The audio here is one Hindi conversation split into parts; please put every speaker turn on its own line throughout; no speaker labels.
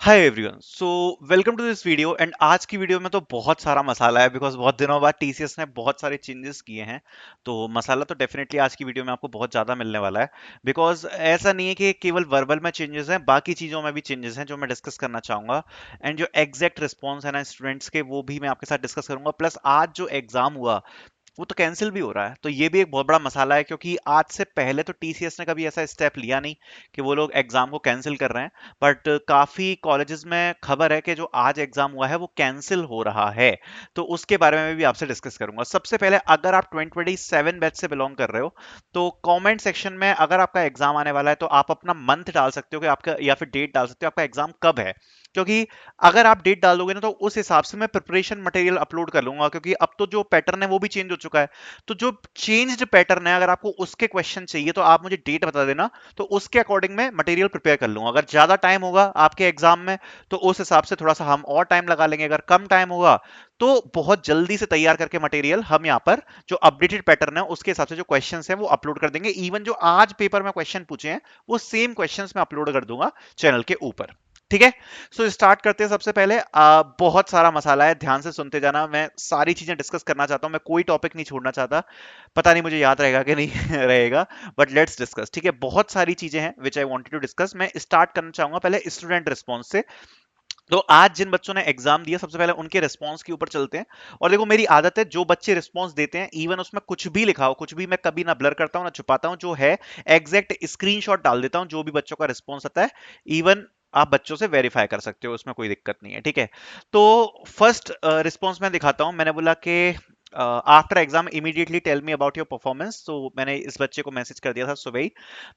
Hi everyone, so welcome to this video. And आज की वीडियो में तो बहुत सारा मसाला है बिकॉज बहुत दिनों बाद टीसीएस ने बहुत सारे चेंजेस किए हैं। तो मसाला तो डेफिनेटली आज की वीडियो में आपको बहुत ज़्यादा मिलने वाला है। बिकॉज ऐसा नहीं है कि केवल वर्बल में चेंजेस हैं, बाकी चीज़ों में भी चेंजेस हैं जो मैं डिस्कस करना चाहूँगा। एंड जो एग्जैक्ट रिस्पॉन्स है ना स्टूडेंट्स के, वो भी मैं आपके साथ डिस्कस करूंगा। प्लस आज जो एग्जाम हुआ वो तो कैंसिल भी हो रहा है, तो ये भी एक बहुत बड़ा मसाला है, क्योंकि आज से पहले तो टीसीएस ने कभी ऐसा स्टेप लिया नहीं कि वो लोग एग्जाम को कैंसिल कर रहे हैं। बट काफी कॉलेजेस में खबर है कि जो आज एग्जाम हुआ है वो कैंसिल हो रहा है। तो उसके बारे में भी आपसे डिस्कस करूंगा। सबसे पहले, अगर आप 2027 बैच से बिलोंग कर रहे हो तो कमेंट सेक्शन में अगर आपका एग्जाम आने वाला है तो आप अपना मंथ डाल सकते हो कि आपका, या फिर डेट डाल सकते हो आपका एग्जाम कब है। क्योंकि अगर आप डेट डाल दोगे ना तो उस हिसाब से मैं प्रिपरेशन मटेरियल अपलोड कर लूंगा, क्योंकि अब तो जो पैटर्न है वो भी चेंज हो चुका है। तो जो चेंज्ड पैटर्न है, अगर आपको उसके क्वेश्चन चाहिए तो आप मुझे डेट बता देना, तो उसके अकॉर्डिंग मैं मटेरियल प्रिपेयर कर लूंगा। अगर ज्यादा टाइम होगा आपके एग्जाम में तो उस हिसाब से थोड़ा सा हम और टाइम लगा लेंगे। अगर कम टाइम होगा तो बहुत जल्दी से तैयार करके मटेरियल हम यहाँ पर जो अपडेटेड पैटर्न है उसके हिसाब से जो क्वेश्चंस हैं वो अपलोड कर देंगे। इवन जो आज पेपर में क्वेश्चन पूछे हैं वो सेम क्वेश्चंस मैं अपलोड कर दूंगा चैनल के ऊपर। ठीक है, सो स्टार्ट करते हैं। सबसे पहले बहुत सारा मसाला है, ध्यान से सुनते जाना। मैं सारी चीजें डिस्कस करना चाहता हूं, मैं कोई टॉपिक नहीं छोड़ना चाहता। पता नहीं मुझे याद रहेगा कि नहीं रहेगा, बट लेट्स डिस्कस। ठीक है, बहुत सारी चीजें हैं विच आई वांटेड टू डिस्कस। मैं स्टार्ट करना चाहूंगा पहले स्टूडेंट रिस्पॉन्स से। तो आज जिन बच्चों ने एग्जाम दिया सबसे पहले उनके रिस्पॉन्स के ऊपर चलते हैं। और देखो, मेरी आदत है जो बच्चे रिस्पॉन्स देते हैं इवन उसमें कुछ भी लिखा हो, कुछ भी मैं कभी ना ब्लर करता हूं ना छुपाता हूं, जो है एग्जैक्ट स्क्रीनशॉट डाल देता हूं जो भी बच्चों का रिस्पॉन्स आता है। इवन आप बच्चों से वेरीफाई कर सकते हो, उसमें कोई दिक्कत नहीं है। ठीक है, तो फर्स्ट रिस्पॉन्स मैं दिखाता हूं। मैंने बोला कि after exam immediately tell me about your performance. तो मैंने इस बच्चे को मैसेज कर दिया था सुबह ही।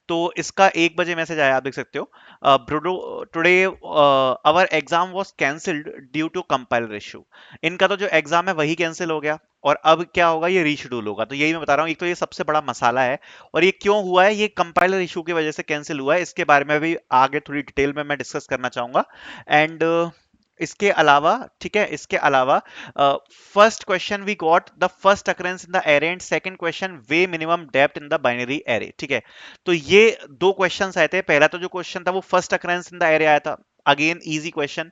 तो इसका 1 बजे मैसेज आया, आप देख सकते हो। ब्रूडो, today our exam was cancelled due to compiler issue. इनका तो जो एग्जाम है वही कैंसिल हो गया, और अब क्या होगा, ये रीशेड्यूल होगा। तो यही मैं बता रहा हूँ, एक तो ये सबसे बड़ा मसाला है। और ये क्यों हुआ है, ये कंपाइलर इशू की वजह से कैंसिल हुआ है। इसके बारे में भी आगे थोड़ी डिटेल में मैं डिस्कस करना चाहूंगा। एंड इसके अलावा, ठीक है, इसके अलावा first question we got the first occurrence in the array, and second question we minimum depth in the binary array. ठीक है, तो ये दो क्वेश्चंस आए थे। पहला तो जो क्वेश्चन था वो first occurrence in the array आया था, again easy question.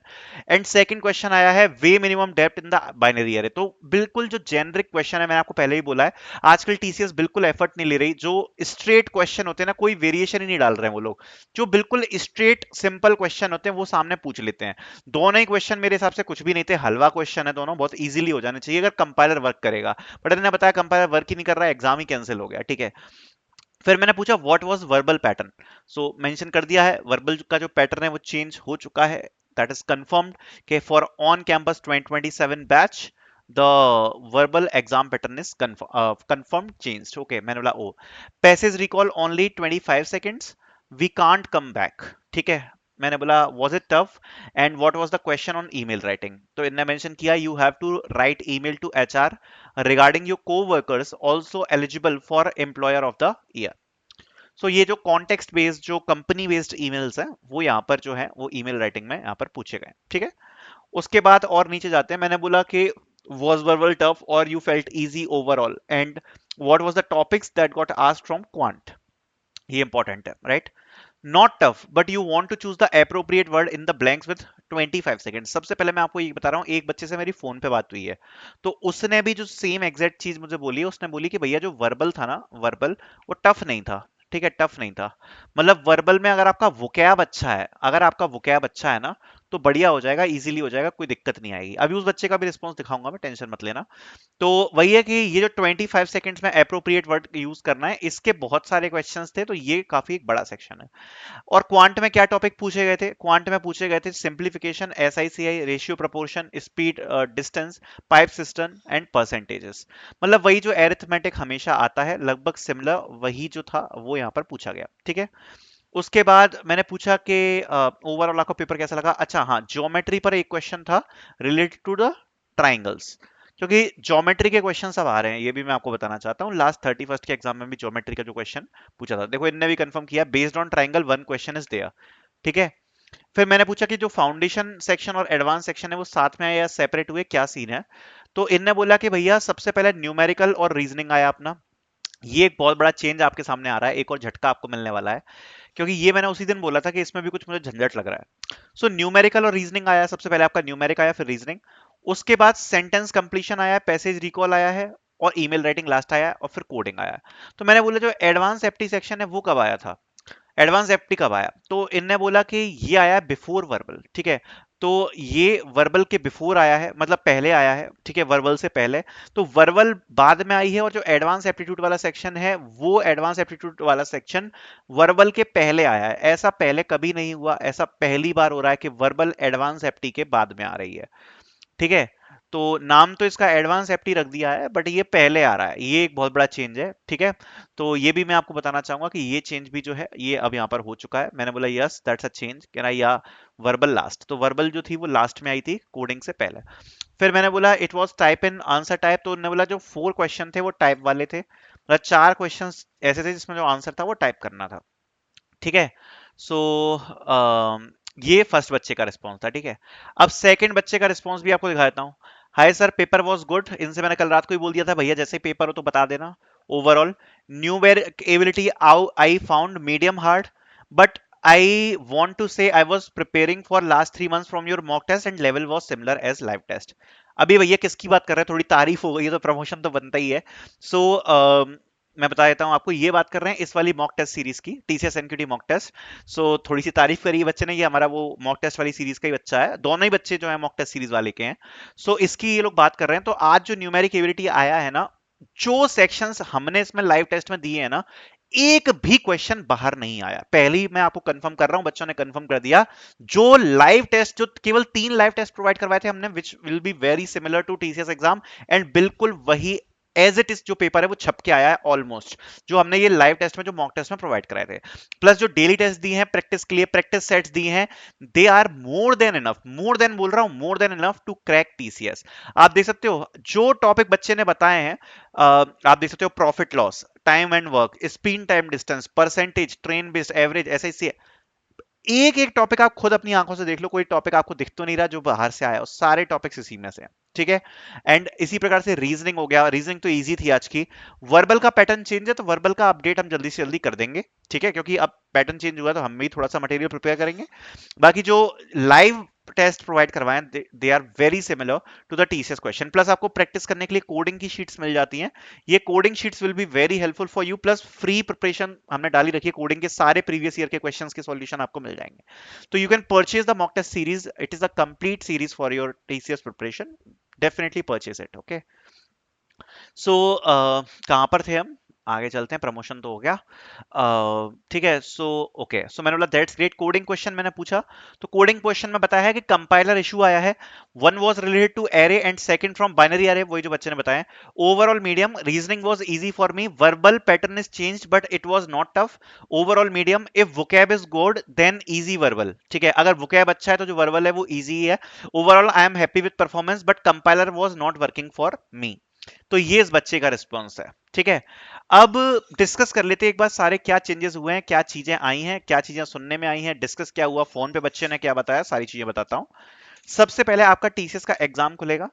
And second question आया है वे minimum depth in the binary array. तो बिल्कुल जो जेनरिक क्वेश्चन है, मैंने आपको पहले ही बोला है, आजकल टीसीएस बिल्कुल एफर्ट नहीं ले रही। जो स्ट्रेट क्वेश्चन होते हैं ना, कोई वेरिएशन ही नहीं डाल रहे हैं वो लोग। जो बिल्कुल स्ट्रेट सिंपल क्वेश्चन होते हैं वो सामने पूछ लेते हैं। दोनों ही क्वेश्चन मेरे हिसाब से कुछ भी नहीं थे, हलवा क्वेश्चन है दोनों, बहुत इजीली हो जाने चाहिए अगर कंपाइलर वर्क करेगा। बट इन्होंने बताया कंपाइलर वर्क ही नहीं कर रहा है, एग्जाम ही कैंसिल हो गया। ठीक है, फिर मैंने पूछा what was verbal pattern. So mention कर दिया है, वर्बल का जो पैटर्न है वो चेंज हो चुका है। दैट इज कंफर्म्ड कि for on campus 2027 batch the verbal exam pattern is confirmed changed. Okay, मैंने बोला oh, passage recall only 25 seconds, we can't come back. ठीक है, मैंने बोला was it tough, and what was the question on email writing. तो इन्होंने मेंशन किया you have to write email to HR regarding your co-workers also eligible for employer of the year। सो ये जो कॉन्टेक्स्ट बेस्ड, जो कंपनी बेस्ड ईमेल्स हैं वो यहाँ पर जो है वो ईमेल राइटिंग में यहाँ पर पूछे गए। ठीक है, उसके बाद और नीचे जाते हैं। मैंने बोला कि was verbal tough or you felt easy overall, and what was the topics that got asked from quant। ये इंपॉर्टेंट है, right. Not tough but you want to choose the appropriate word in the blanks with 25 second. सबसे पहले मैं आपको ये बता रहा हूँ, एक बच्चे से मेरी फोन पे बात हुई है, तो उसने भी जो सेम एग्जैक्ट चीज मुझे बोली है। उसने बोली कि भैया जो वर्बल था ना, वर्बल वो टफ नहीं था। ठीक है, टफ नहीं था। मतलब वर्बल में अगर आपका वोकैब अच्छा है, अगर आपका वोकैब अच्छा है ना, तो बढ़िया हो जाएगा, इजीली हो जाएगा, कोई दिक्कत नहीं आएगी। अभी उस बच्चे का भी रिस्पॉन्स दिखाऊंगा मैं, टेंशन मत लेना। तो वही है कि ये जो 25 सेकंड्स में अप्रोप्रिएट वर्ड यूज करना है, इसके बहुत सारे क्वेश्चंस थे, तो ये काफी एक बड़ा सेक्शन है। और क्वांट में क्या टॉपिक पूछे गए थे, क्वांट में पूछे गए थे simplification, SI CI, ratio proportion, speed, distance, pipe system and percentages. मतलब वही जो एरिथमेटिक हमेशा आता है, लगभग सिमिलर वही जो था वो यहाँ पर पूछा गया। ठीक है, उसके बाद मैंने पूछा कि ओवरऑल आपको पेपर कैसा लगा। अच्छा हाँ, ज्योमेट्री पर एक क्वेश्चन था रिलेटेड टू द ट्राइंगल्स, क्योंकि ज्योमेट्री के क्वेश्चन सब आ रहे हैं, ये भी मैं आपको बताना चाहता हूँ। लास्ट 31st के एग्जाम में भी ज्योमेट्री का जो क्वेश्चन पूछा था, देखो इनने भी कंफर्म किया, based on triangle one question is there. ठीक है, फिर मैंने पूछा कि जो फाउंडेशन सेक्शन और एडवांस सेक्शन है वो साथ में आए या सेपरेट हुए, क्या सीन है। तो इनने बोला कि भैया सबसे पहले न्यूमेरिकल और रीजनिंग आया अपना। ये एक बहुत बड़ा चेंज आपके सामने आ रहा है, एक और झटका आपको मिलने वाला है क्योंकि ये मैंने उसी दिन बोला था कि इसमें भी कुछ मुझे झंझट लग रहा है। सो न्यूमेरिकल और रीजनिंग आया, सबसे पहले आपका न्यूमेरिक आया, फिर रीजनिंग, उसके बाद सेंटेंस कंप्लीशन आया, पैसेज रिकॉल आया है, और ईमेल राइटिंग लास्ट आया है, और फिर कोडिंग आया है। तो मैंने बोला जो एडवांस एप्टी सेक्शन है वो कब आया था, एडवांस एफटी कब आया, तो इनने बोला कि ये आया बिफोर वर्बल, ठीक है। तो ये वर्बल के बिफोर आया है, मतलब पहले आया है, ठीक है, वर्बल से पहले। तो वर्बल बाद में आई है, और जो एडवांस एप्टीट्यूड वाला सेक्शन है वो एडवांस एप्टीट्यूड वाला सेक्शन वर्बल के पहले आया है। ऐसा पहले कभी नहीं हुआ, ऐसा पहली बार हो रहा है कि वर्बल एडवांस एप्टी के बाद में आ रही है, ठीक है। तो नाम तो इसका एडवांस एफटी रख दिया है, बट ये पहले आ रहा है, ये एक बहुत बड़ा चेंज है, ठीक है। तो ये भी मैं आपको बताना चाहूंगा कि ये चेंज भी जो है ये अब यहाँ पर हो चुका है। मैंने बोला यस दैट्स अ चेंज, कह रहा या वर्बल लास्ट, तो वर्बल जो थी वो लास्ट में आई थी कोडिंग से पहले। फिर मैंने बोला it was type in answer type, तो उन्होंने बोला जो 4 क्वेश्चन थे वो टाइप वाले थे, मतलब 4 क्वेश्चन ऐसे थे जिसमें जो आंसर था वो टाइप करना था, ठीक है। सो ये फर्स्ट बच्चे का रिस्पॉन्स था, ठीक है। अब सेकंड बच्चे का रिस्पॉन्स भी आपको दिखा देता हूँ। Hi sir, paper was good, इनसे मैंने कल रात को ही बोल दिया था भैया जैसे ही पेपर हो तो बता देना। Overall numeric ability I found medium hard, but I want to say I was preparing for last 3 months from your mock test and level was similar as live test। अभी भैया किसकी बात कर रहे हैं, थोड़ी तारीफ हो गई है तो प्रमोशन तो बनता ही है। सो मैं बता देता हूँ आपको, ये बात कर रहे हैं इस वाली मॉक टेस्ट सीरीज की, टीसीएस एनक्यूटी मॉक टेस्ट। सो थोड़ी सी तारीफ करी है बच्चे ने, ये हमारा वो मॉक टेस्ट वाली सीरीज का ही बच्चा है, दोनों ही बच्चे जो है मॉक टेस्ट सीरीज वाले के हैं। सो इसकी ये लोग बात कर रहे हैं। तो आज जो न्यूमेरिक एबिलिटी आया है ना, जो सेक्शंस हमने इसमें लाइव टेस्ट में दिए हैं ना, एक भी क्वेश्चन बाहर नहीं आया। पहले ही मैं आपको कंफर्म कर रहा हूं, बच्चों ने कंफर्म कर दिया। जो लाइव टेस्ट, जो केवल 3 लाइव टेस्ट प्रोवाइड करवाए थे हमने, which will be very similar to TCS exam, and बिल्कुल वही एज इट इज जो पेपर है वो छप के आया है ऑलमोस्ट, जो हमने ये लाइव टेस्ट में, जो मॉक टेस्ट में प्रोवाइड कराए थे। प्लस जो डेली टेस्ट दिए हैं प्रैक्टिस के लिए, प्रैक्टिस सेट्स दिए हैं, they are more than enough, more than बोल रहा हूं, more than enough to crack TCS. आप देख सकते हो जो टॉपिक बच्चे ने बताए हैं, आप देख सकते हो profit loss, time and work, speed time distance, percentage, train based, average, ऐसे ऐसे एक एक टॉपिक आप खुद अपनी आंखों से देख लो, कोई टॉपिक आपको दिख तो नहीं रहा जो बाहर से आया, और सारे टॉपिक्स इसी में से हैं, ठीक है। एंड इसी प्रकार से रीजनिंग हो गया, रीजनिंग तो इजी थी आज की। वर्बल का पैटर्न चेंज है, तो वर्बल का अपडेट हम जल्दी से जल्दी कर देंगे, ठीक है, क्योंकि अब पैटर्न चेंज हुआ तो हम भी थोड़ा सा मटेरियल प्रिपेयर करेंगे। बाकी जो लाइव टेस्ट प्रोवाइड करवाएं, they are very similar to the TCS question. Plus आपको प्रैक्टिस करने के लिए कोडिंग की शीट्स मिल जाती हैं, ये coding sheets will be very helpful for you. Plus free preparation हमने डाली रखी है, कोडिंग के सारे प्रीवियस ईयर के क्वेश्चंस के सॉल्यूशन आपको मिल जाएंगे। तो you can purchase the mock test series, it is a complete series for your TCS preparation, definitely purchase it, okay। सो कहाँ पर थे हम, आगे चलते हैं, प्रमोशन तो हो गया, ठीक है। सो ओके, सो मैंने बोला दैट्स ग्रेट। कोडिंग क्वेश्चन मैंने पूछा, तो कोडिंग क्वेश्चन में बताया है कि कंपाइलर इशू आया है, one was related to array and second from binary array, वही जो बच्चे ने बताया। Overall medium, reasoning was easy for me, verbal pattern is changed but it was not tough. Overall medium, if vocab is good then easy verbal, ठीक है, अगर वोकैब अच्छा है तो जो वर्बल है वो इजी है। Overall I am happy with performance but compiler was not working for me. तो ये इस बच्चे का रिस्पॉन्स है, ठीक है। अब डिस्कस कर लेते हैं एक बार सारे क्या चेंजेस हुए हैं, क्या चीजें आई हैं, क्या चीजें सुनने में आई हैं, डिस्कस क्या हुआ, फोन पे बच्चे ने क्या बताया, सारी चीजें बताता हूं। सबसे पहले आपका टीसीएस का एग्जाम खुलेगा।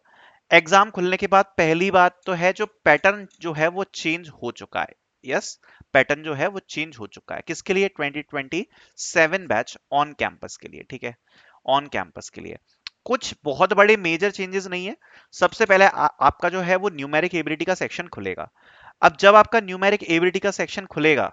एग्जाम खुलने के बाद पहली बात तो है जो पैटर्न जो है वो चेंज हो चुका है। यस, पैटर्न जो है वो चेंज हो चुका है, किसके लिए, 2027 बैच ऑन कैंपस के लिए, ठीक है, ऑन कैंपस के लिए। कुछ बहुत बड़े मेजर चेंजेस नहीं है। सबसे पहले आपका जो है वो न्यूमेरिक एबिलिटी का सेक्शन खुलेगा। अब जब आपका न्यूमेरिक एबिलिटी का सेक्शन खुलेगा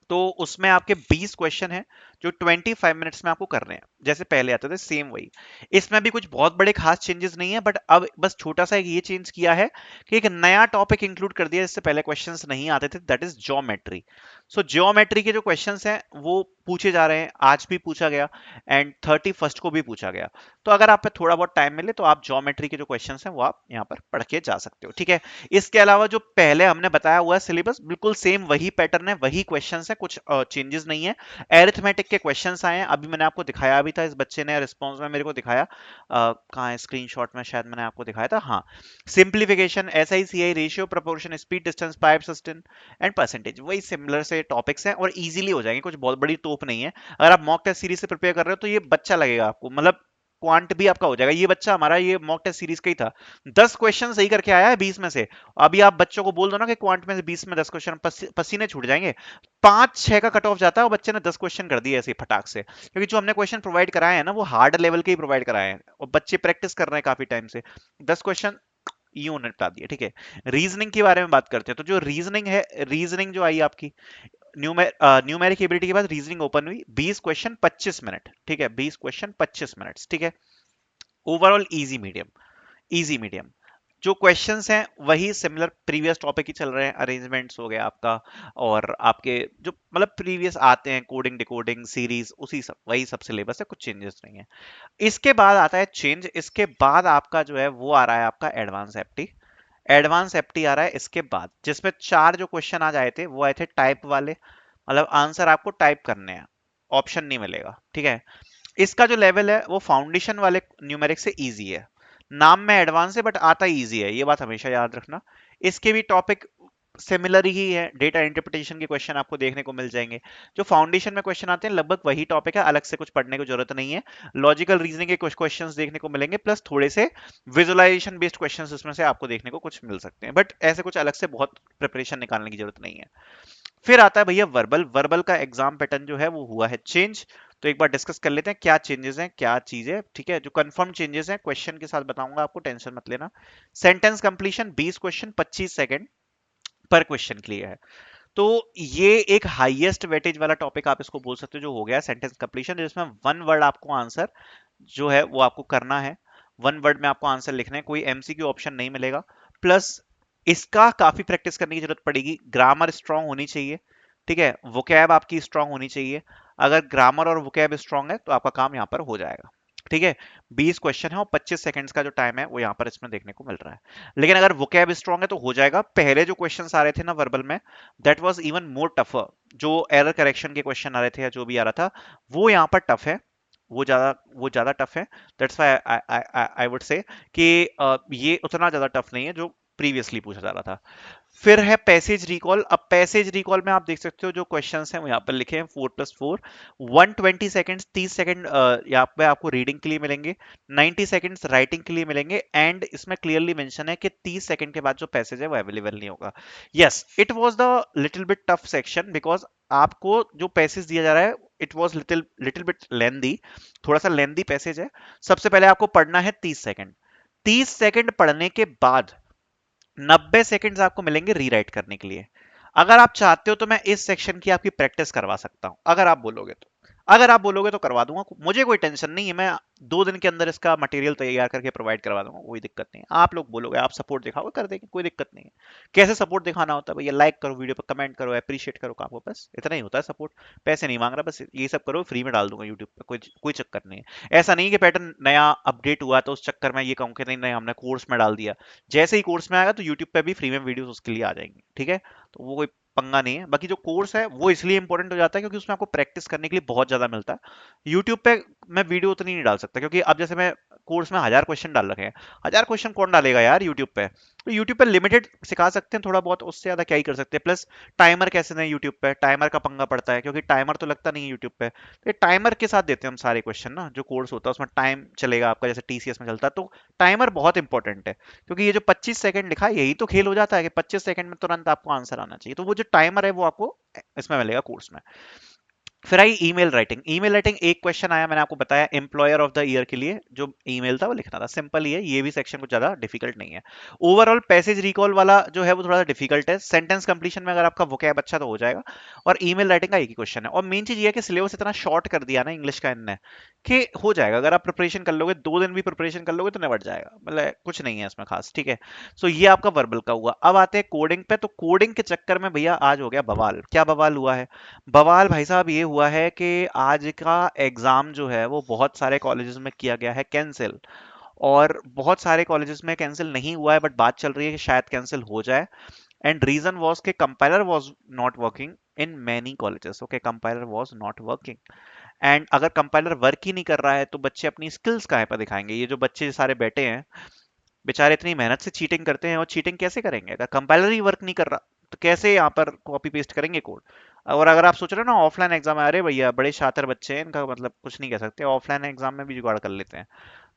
तो उसमें आपके 20 क्वेश्चन हैं जो 25 मिनट्स में आपको करने हैं, जैसे पहले आते थे सेम वही। इसमें भी कुछ बहुत बड़े खास चेंजेस नहीं है, बट अब बस छोटा सा एक ये चेंज किया है कि एक नया टॉपिक इंक्लूड कर दिया जिससे पहले क्वेश्चंस नहीं आते थे, that is geometry. So geometry के जो क्वेश्चंस हैं वो पूछे जा रहे हैं, आज भी पूछा गया एंड 31 को भी पूछा गया। तो अगर आप पे थोड़ा बहुत टाइम मिले तो आप ज्योमेट्री के जो क्वेश्चंस हैं वो आप यहाँ पर पढ़ के जा सकते हो, ठीक है। इसके अलावा जो पहले हमने बताया हुआ है सिलेबस बिल्कुल सेम वही पैटर्न है, वही क्वेश्चंस है, कुछ चेंजेस नहीं है। एरिथमेटिक के क्वेश्चंस आए हैं, अभी मैंने आपको दिखाया भी था, इस बच्चे ने रिस्पॉन्स में मेरे को दिखाया, कहाँ है स्क्रीनशॉट में, शायद मैंने आपको दिखाया था, हाँ। Simplification, SI CI ratio, proportion, speed, distance, pipe system and percentage, वही सिमिलर से टॉपिक्स हैं और इजीली हो जाएंगे, कुछ बहुत बड़ी तोप नहीं है। अगर आप मॉक टेस्ट सीरीज से प्रिपेयर कर रहे हो तो ये बच्चा लगेगा आपको, मतलब क्वांट भी आपका हो जाएगा। ये बच्चा हमारा ये मॉक टेस्ट सीरीज का ही था, 10 क्वेश्चन सही करके आया है 20 में से। अभी आप बच्चों को बोल दो ना कि क्वांट में से 20 में 10 क्वेश्चन, पसीने छूट जाएंगे। 5-6 का कट ऑफ जाता है और बच्चे ने 10 क्वेश्चन कर दिए ऐसे ही फटाक से, क्योंकि जो हमने क्वेश्चन प्रोवाइड कराए हैं ना वो हार्ड लेवल के ही प्रोवाइड कराए हैं और बच्चे प्रैक्टिस कर रहे हैं काफी टाइम से। 10 क्वेश्चन यूं निपटा दिए। ठीक है, रीजनिंग के बारे में बात करते हैं। तो जो रीजनिंग है, रीजनिंग जो आई आपकी न्यूमेरिक एबिलिटी के बाद रीजनिंग ओपन हुई, 20 क्वेश्चन 25 मिनट। ठीक है, 20 क्वेश्चन 25 मिनट। ठीक है, overall easy medium, easy medium. जो क्वेश्चंस हैं वही सिमिलर प्रीवियस टॉपिक ही चल रहे हैं, अरेंजमेंट्स हो गया आपका, और आपके जो मतलब प्रीवियस आते हैं कोडिंग डिकोडिंग सीरीज, उसी सब वही सब सिलेबस है, कुछ चेंजेस नहीं है। इसके बाद आता है चेंज, इसके बाद आपका जो है वो आ रहा है आपका एडवांस एप्टी। एडवांस एप्टी आ रहा है इसके बाद, जिसमें 4 जो क्वेश्चन आज आए थे वो आए थे टाइप वाले, मतलब आंसर आपको टाइप करने हैं, ऑप्शन नहीं मिलेगा। ठीक है, इसका जो लेवल है वो फाउंडेशन वाले न्यूमेरिक से इजी है। नाम में एडवांस है बट आता इजी है, ये बात हमेशा याद रखना। इसके भी टॉपिक सिमिलर ही है, डेटा इंटरप्रिटेशन के क्वेश्चन आपको देखने को मिल जाएंगे। जो फाउंडेशन में क्वेश्चन आते हैं लगभग वही टॉपिक है, अलग से कुछ पढ़ने की जरूरत नहीं है। लॉजिकल रीजनिंग के कुछ क्वेश्चंस देखने को मिलेंगे, प्लस थोड़े से विजुअलाइजेशन बेस्ड क्वेश्चंस इसमें से आपको देखने को कुछ मिल सकते हैं, बट ऐसे कुछ अलग से बहुत प्रिपरेशन निकालने की जरूरत नहीं है। फिर आता है भैया वर्बल। वर्बल का एग्जाम पैटर्न जो है वो हुआ है चेंज। तो एक बार डिस्कस कर लेते हैं क्या चेंजेस हैं, क्या चीज है। ठीक है, जो कंफर्म चेंजेस हैं क्वेश्चन के साथ बताऊंगा आपको, टेंशन मत लेना। सेंटेंस कंप्लीशन 20 क्वेश्चन 25 सेकंड पर क्वेश्चन के लिए है। तो ये एक हाईएस्ट वेटेज वाला टॉपिक आप इसको बोल सकते हो, जो हो गया सेंटेंस कंप्लीशन, जिसमें वन वर्ड आपको आंसर जो है वो आपको करना है। वन वर्ड में आपको आंसर लिखना है, कोई एमसीक्यू ऑप्शन नहीं मिलेगा। प्लस इसका काफी प्रैक्टिस करने की जरूरत पड़ेगी, ग्रामर स्ट्रांग होनी चाहिए। ठीक है, वोकैब आपकी स्ट्रांग होनी चाहिए। अगर ग्रामर और वोकैब स्ट्रांग है तो आपका काम यहाँ पर हो जाएगा। ठीक है, 20 क्वेश्चन है और 25 सेकंड्स का जो टाइम है वो यहाँ पर इसमें देखने को मिल रहा है। लेकिन अगर वोकैब स्ट्रांग है तो हो जाएगा। पहले जो क्वेश्चंस आ रहे थे ना वर्बल में, that was even more tougher. जो एरर करेक्शन के क्वेश्चन आ रहे थे या जो भी आ रहा था, वो यहाँ पर टफ है, वो ज्यादा टफ है। That's why I would say कि ये उतना ज्यादा टफ नहीं है जो प्रीवियसली पूछा जा रहा था। फिर है पैसेज रिकॉल। अब पैसेज रिकॉल में आप देख सकते हो जो क्वेश्चंस हैं वो यहाँ पर लिखे हैं 4+4, 120 सेकंड्स, 30 सेकंड यहाँ पे आपको रीडिंग के लिए मिलेंगे, 90 सेकंड्स राइटिंग के लिए मिलेंगे, एंड इसमें क्लियरली मेंशन है कि 30 सेकंड के बाद जो पैसेज है वो अवेलेबल नहीं होगा। Yes, it was the little bit tough section, because आपको जो पैसेज दिया जा रहा है it was little little bit lengthy, थोड़ा सा लेंदी पैसेज है। सबसे पहले आपको पढ़ना है 30 सेकंड। 30 सेकंड पढ़ने के बाद 90 सेकंड्स आपको मिलेंगे रीराइट करने के लिए। अगर आप चाहते हो तो मैं इस सेक्शन की आपकी प्रैक्टिस करवा सकता हूं, अगर आप बोलोगे तो। अगर आप बोलोगे तो करवा दूंगा, मुझे कोई टेंशन नहीं है, मैं 2 दिन के अंदर इसका मटेरियल तैयार करके प्रोवाइड करवा दूंगा, कोई दिक्कत नहीं है। आप लोग बोलोगे, आप सपोर्ट दिखाओगे, कर देंगे, कोई दिक्कत नहीं है। कैसे सपोर्ट दिखाना होता है भैया? लाइक करो वीडियो पर, कमेंट करो, अप्रिशिएट करो काम को, बस इतना ही होता है सपोर्ट। पैसे नहीं मांग रहा, बस ये सब करो, फ्री में डाल दूंगा यूट्यूब पे, कोई कोई चक्कर नहीं है। ऐसा नहीं कि पैटर्न नया अपडेट हुआ तो उस चक्कर में ये कहूँ कि नहीं नहीं हमने कोर्स में डाल दिया। जैसे ही कोर्स में आएगा तो यूट्यूब पे भी फ्री में वीडियोस उसके लिए आ जाएंगे। ठीक है, तो वो कोई पंगा नहीं है। बाकी जो कोर्स है वो इसलिए इंपॉर्टेंट हो जाता है क्योंकि उसमें आपको प्रैक्टिस करने के लिए बहुत ज्यादा मिलता है। यूट्यूब पे मैं वीडियो उतनी नहीं डाल सकता, क्योंकि अब जैसे मैं कोर्स में 1000 क्वेश्चन डाल रखे हैं, 1000 क्वेश्चन कौन डालेगा यार यूट्यूब पे? तो यूट्यूब पे लिमिटेड सिखा सकते हैं थोड़ा बहुत, उससे ज्यादा क्या ही कर सकते हैं। प्लस टाइमर कैसे दें यूट्यूब पे, टाइमर का पंगा पड़ता है, क्योंकि टाइमर तो लगता नहीं है यूट्यूब पे। तो टाइमर के साथ देते हैं हम सारे क्वेश्चन ना, जो कोर्स होता है उसमें टाइम चलेगा आपका, जैसे टीसीएस में चलता है, तो टाइमर बहुत इंपॉर्टेंट है। क्योंकि ये जो 25 सेकंड लिखा है यही तो खेल हो जाता है कि 25 सेकंड में तुरंत आपको आंसर आना चाहिए, तो वो जो टाइमर है वो आपको इसमें मिलेगा कोर्स में। फिर I email writing. Email writing एक क्वेश्चन आया, मैंने आपको बताया एम्प्लॉयर ऑफ द ईयर के लिए जो ईमेल था वो लिखना था, सिंपल ही है, ये भी सेक्शन कुछ ज्यादा डिफिकल्ट नहीं है। ओवरऑल पैसेज रिकॉल वाला जो है वो थोड़ा सा डिफिकल्ट है। सेंटेंस कंप्लीशन में अगर आपका वोकैब अच्छा तो हो जाएगा, और ईमेल राइटिंग का एक ही क्वेश्चन है। और मेन चीज ये है कि सिलेबस इतना शॉर्ट कर दिया ना इंग्लिश का इनने, कि हो जाएगा। अगर आप प्रिपरेशन कर लोगे, 2 दिन भी प्रिपरेशन कर लोगे तो निपट जाएगा, मतलब कुछ नहीं है इसमें खास। ठीक है, सो ये आपका वर्बल का हुआ। अब आते हैं कोडिंग पे। तो कोडिंग के चक्कर में भैया आज हो गया बवाल। क्या बवाल हुआ है? बवाल भाई साहब ये हुआ है कि आज का एग्जाम जो है वो बहुत सारे कॉलेजेस में किया गया है कैंसिल, और बहुत सारे कॉलेजेस में कैंसिल नहीं हुआ है बट बात चल रही है कि शायद कैंसिल हो जाए। एंड रीजन वाज कि compiler was not working in many colleges. Okay, compiler was not working. And अगर कंपाइलर वर्क ही नहीं कर रहा है तो बच्चे अपनी स्किल्स कहाँ पर दिखाएंगे? ये जो बच्चे सारे बैठे हैं बेचारे इतनी मेहनत से चीटिंग करते हैं, और चीटिंग कैसे करेंगे अगर कंपाइलर ही वर्क नहीं कर रहा? तो कैसे यहाँ पर कॉपी पेस्ट करेंगे कोड? और अगर आप सोच रहे हो ना ऑफलाइन एग्जाम है, अरे भैया बड़े शातिर बच्चे हैं, इनका मतलब कुछ नहीं कह सकते, ऑफलाइन एग्जाम में भी जुगाड़ कर लेते हैं।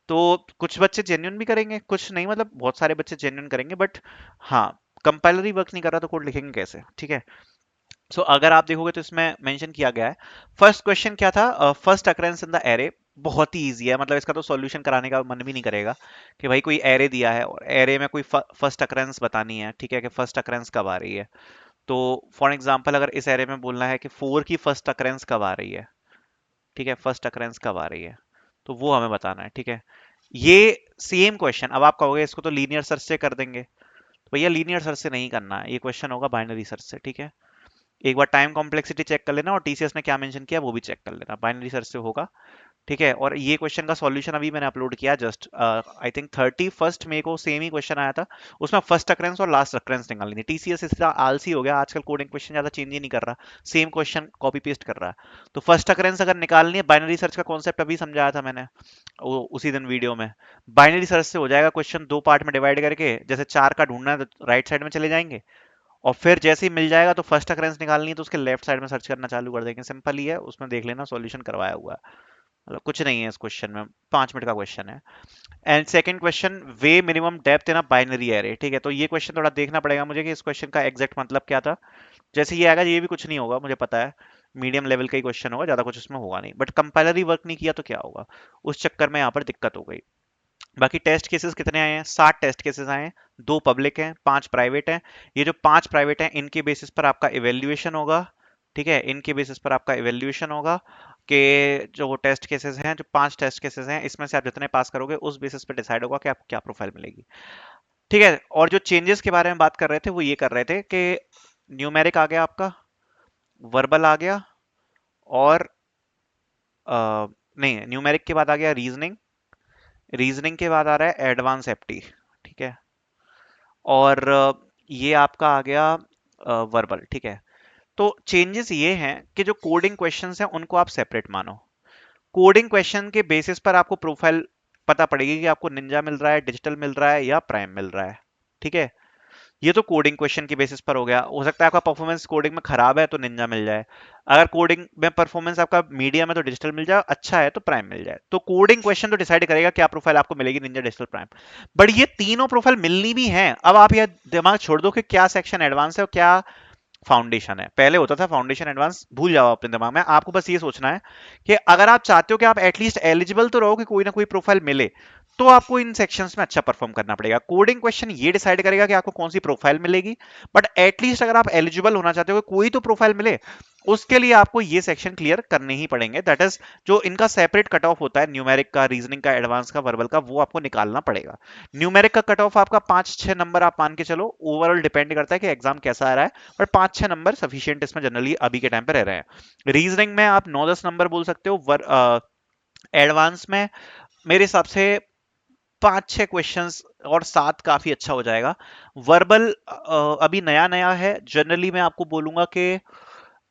तो कुछ बच्चे जेन्युइन भी करेंगे, कुछ नहीं, मतलब बहुत सारे बच्चे जेन्युइन करेंगे, बट हाँ, कंपाइलर ही वर्क नहीं कर रहा तो कोड लिखेंगे कैसे? ठीक है। सो अगर आप देखोगे तो इसमें मेंशन किया गया है, फर्स्ट क्वेश्चन क्या था, first occurrence in the array. बहुत ही इजी है, मतलब इसका तो सॉल्यूशन कराने का मन भी नहीं करेगा कि भाई कोई एरे दिया है और एरे में कोई फर्स्ट अकरेंस बतानी है, ठीक है, कि फर्स्ट अकरेंस कब आ रही है। तो फॉर एग्जांपल अगर इस एरे में बोलना है कि 4 की फर्स्ट अकरेंस कब आ रही है, ठीक है, फर्स्ट अकरेंस कब आ रही है, तो वो हमें बताना है, ठीक है। ये सेम क्वेश्चन अब आप कहोगे इसको तो लीनियर सर्च से कर देंगे, तो भैया लीनियर सर्च से नहीं करना है, ये क्वेश्चन होगा बाइनरी सर्च से, ठीक है। एक बार टाइम कॉम्प्लेक्सिटी चेक कर लेना और टीसीएस ने क्या मेंशन किया वो भी चेक कर लेना, बाइनरी सर्च से होगा, ठीक है। और ये क्वेश्चन का सॉल्यूशन अभी मैंने अपलोड किया जस्ट, आई थिंक 31 मई को सेम ही क्वेश्चन आया था, उसमें फर्स्ट अकरेंस और लास्ट अकरेंस निकालनी थी। टीसीएस इसका आलसी हो गया आजकल, कोडिंग क्वेश्चन ज्यादा चेंज ही नहीं कर रहा, सेम क्वेश्चन कॉपी पेस्ट कर रहा है। तो फर्स्ट अकरेंस अगर निकालनी है, बाइनरी सर्च का कॉन्सेप्ट अभी समझाया था मैंने वो उसी दिन वीडियो में, बाइनरी सर्च से हो जाएगा क्वेश्चन, दो पार्ट में डिवाइड करके, जैसे 4 का ढूंढना है तो राइट साइड में चले जाएंगे, और फिर जैसे ही मिल जाएगा तो फर्स्ट अकरेंस निकालनी है तो उसके लेफ्ट साइड में सर्च करना चालू कर देंगे, सिंपल ही है, उसमें देख लेना सॉल्यूशन करवाया हुआ है, मतलब कुछ नहीं है इस क्वेश्चन में, 5 मिनट का क्वेश्चन है। And second question, we minimum depth in a binary array, ठीक है। तो ये क्वेश्चन थोड़ा देखना पड़ेगा मुझे कि इस क्वेश्चन का एग्जैक्ट मतलब क्या था। जैसे ये आएगा ये भी कुछ नहीं होगा, मुझे पता है, मीडियम लेवल का ही क्वेश्चन होगा, ज्यादा कुछ उसमें होगा नहीं, बट कंपाइलर ही वर्क नहीं किया तो क्या होगा, उस चक्कर में यहाँ पर दिक्कत हो गई। बाकी टेस्ट केसेस कितने आए हैं? 7 टेस्ट केसेस आए हैं, 2 पब्लिक हैं, 5 प्राइवेट हैं। ये जो 5 प्राइवेट हैं इनके बेसिस पर आपका इवेल्युएशन होगा, ठीक है, इनके बेसिस पर आपका इवेल्युएशन होगा कि जो टेस्ट केसेस हैं, जो 5 टेस्ट केसेस हैं, इसमें से आप जितने पास करोगे उस बेसिस पर डिसाइड होगा कि आपको क्या प्रोफाइल मिलेगी, ठीक है। और जो चेंजेस के बारे में बात कर रहे थे वो ये कर रहे थे कि न्यूमेरिक आ गया आपका, वर्बल आ गया, और नहीं, न्यूमेरिक के बाद आ गया रीजनिंग, रीजनिंग के बाद आ रहा है एडवांस एप्टी, ठीक है, और ये आपका आ गया वर्बल, ठीक है। तो चेंजेस ये हैं कि जो कोडिंग क्वेश्चंस हैं उनको आप सेपरेट मानो, कोडिंग क्वेश्चन के बेसिस पर आपको प्रोफाइल पता पड़ेगी कि आपको निंजा मिल रहा है, डिजिटल मिल रहा है या प्राइम मिल रहा है, ठीक है। ये तो कोडिंग क्वेश्चन के बेसिस पर हो गया, हो सकता है आपका परफॉर्मेंस कोडिंग में खराब है तो निंजा मिल जाए, अगर कोडिंग में परफॉर्मेंस आपका मीडियम है तो डिजिटल मिल जाए, अच्छा है तो प्राइम मिल जाए। तो कोडिंग क्वेश्चन तो डिसाइड करेगा क्या प्रोफाइल आपको मिलेगी, निंजा, डिजिटल, प्राइम। बट ये तीनों प्रोफाइल मिलनी भी है, अब आप यह दिमाग छोड़ दो कि क्या सेक्शन एडवांस है और क्या फाउंडेशन है। पहले होता था फाउंडेशन एडवांस, भूल जाओ अपने दिमाग में, आपको बस ये सोचना है कि अगर आप चाहते हो कि आप एटलीस्ट एलिजिबल तो रहो कि कोई ना कोई प्रोफाइल मिले, तो आपको इन सेक्शंस में अच्छा परफॉर्म करना पड़ेगा। कोडिंग क्वेश्चन ये डिसाइड करेगा कि आपको कौन सी प्रोफाइल मिलेगी, बट एटलीस्ट अगर आप एलिजिबल होना चाहते हो कि कोई तो प्रोफाइल मिले, उसके लिए आपको ये सेक्शन क्लियर करने ही पड़ेंगे, दैट इज जो इनका सेपरेट कट ऑफ होता है, न्यूमेरिक का, रीजनिंग का, एडवांस का, वर्बल का, वो आपको निकालना पड़ेगा। न्यूमेरिक का कट ऑफ आपका 5-6 नंबर आप मान के चलो, ओवरऑल डिपेंड करता है कि एग्जाम कैसा आ रहा है, पर 5-6 नंबर सफिशियंट इसमें जनरली अभी के टाइम पे रह रहे हैं। रीजनिंग में आप 9-10 नंबर बोल सकते हो, एडवांस में मेरे हिसाब से 5-6 क्वेश्चंस और 7 काफी अच्छा हो जाएगा। वर्बल अभी नया नया है, जनरली मैं आपको बोलूंगा कि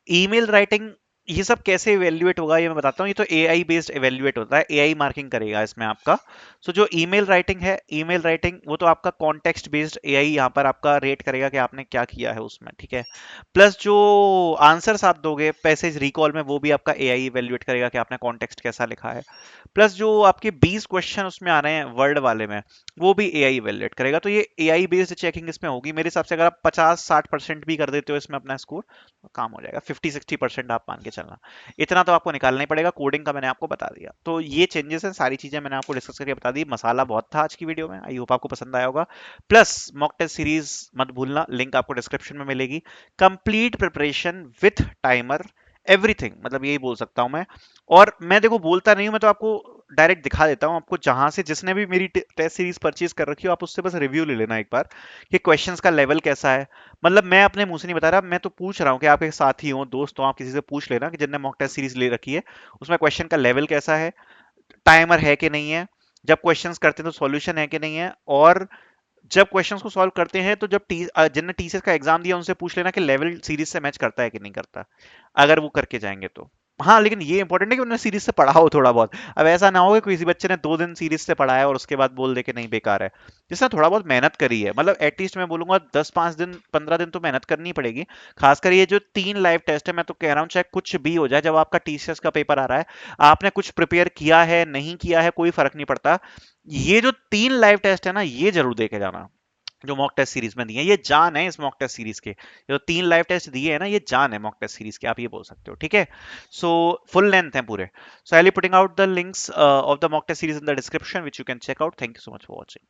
ईमेल राइटिंग, ये सब कैसे इवेल्युएट होगा ये मैं बताता हूँ। ये तो एआई बेस्ड इवेल्युएट होता है, एआई मार्किंग करेगा इसमें आपका। सो जो ईमेल राइटिंग है, ईमेल राइटिंग वो तो आपका कॉन्टेक्स्ट बेस्ड एआई यहाँ पर आपका रेट करेगा कि आपने क्या किया है उसमें, ठीक है। प्लस जो आंसर्स आप दोगे पैसेज रिकॉल में, वो भी आपका एआई इवेल्युएट करेगा कि आपने कॉन्टेक्स्ट कैसा लिखा है। प्लस जो आपके 20 क्वेश्चन उसमें आ रहे हैं वर्ड वाले में, वो भी एआई इवेल्युएट करेगा। तो ये एआई बेस्ड चेकिंग इसमें होगी मेरे हिसाब से। अगर आप 50-60% भी कर देते हो इसमें अपना स्कोर, काम हो जाएगा। 50-60% आप मान के चलना, इतना तो आपको निकालना ही पड़ेगा। कोडिंग का मैंने आपको बता दिया, तो ये चेंजेस हैं, सारी चीजें मैंने आपको डिस्कस करके बता दी। मसाला बहुत था आज की वीडियो में, आई होप आपको पसंद आया होगा। प्लस मॉक टेस्ट सीरीज मत भूलना, लिंक आपको डिस्क्रिप्शन में मिलेगी। Complete preparation with timer, everything, मतलब यही बोल सकता हूं मैं। और मैं देखो बोलता नहीं हूं, मैं तो आपको डायरेक्ट दिखा देता हूं आपको, जहां से जिसने भी मेरी टेस्ट सीरीज परचेज कर रखी हो, आप उससे बस रिव्यू ले लेना एक बार कि क्वेश्चंस का लेवल कैसा है। मतलब मैं अपने मुंह से नहीं बता रहा, मैं तो पूछ रहा हूँ कि आपके साथी हो, दोस्त हो, आप किसी से पूछ लेना कि जिनने मॉक टेस्ट सीरीज ले रखी है, उसमें क्वेश्चन का लेवल कैसा है, टाइमर है कि नहीं है, जब क्वेश्चंस करते हैं तो सॉल्यूशन है कि नहीं है, और जब क्वेश्चंस को सॉल्व करते हैं तो जब जिनने टीसीएस का एग्जाम दिया उनसे पूछ लेना कि लेवल सीरीज से मैच करता है कि नहीं करता, अगर वो करके जाएंगे तो। हाँ, लेकिन ये इंपॉर्टेंट है कि उन्होंने सीरीज से पढ़ा हो थोड़ा बहुत। अब ऐसा ना हो कि किसी बच्चे ने 2 दिन सीरीज से पढ़ा है और उसके बाद बोल दे कि नहीं बेकार है। जिसने थोड़ा बहुत मेहनत करी है, मतलब एटलीस्ट मैं बोलूंगा 10 5 दिन 15 दिन तो मेहनत करनी ही पड़ेगी। खासकर ये जो 3 लाइव टेस्ट है, मैं तो कह रहा हूँ चाहे कुछ भी हो जाए, जब आपका टीसीएस का पेपर आ रहा है, आपने कुछ प्रिपेयर किया है नहीं किया है कोई फर्क नहीं पड़ता। ये जो 3 लाइव टेस्ट है ना, ये जरूर देखे जाना, जो मॉक टेस्ट सीरीज में दिए हैं। ये जान है इस मॉक टेस्ट सीरीज के, जो 3 लाइव टेस्ट दिए हैं ना, ये जान है मॉक टेस्ट सीरीज के, आप ये बोल सकते हो, ठीक है। सो फुल लेंथ है पूरे। So I putting out the links of the mock test series in the description, which you can check out. Thank you so much for watching.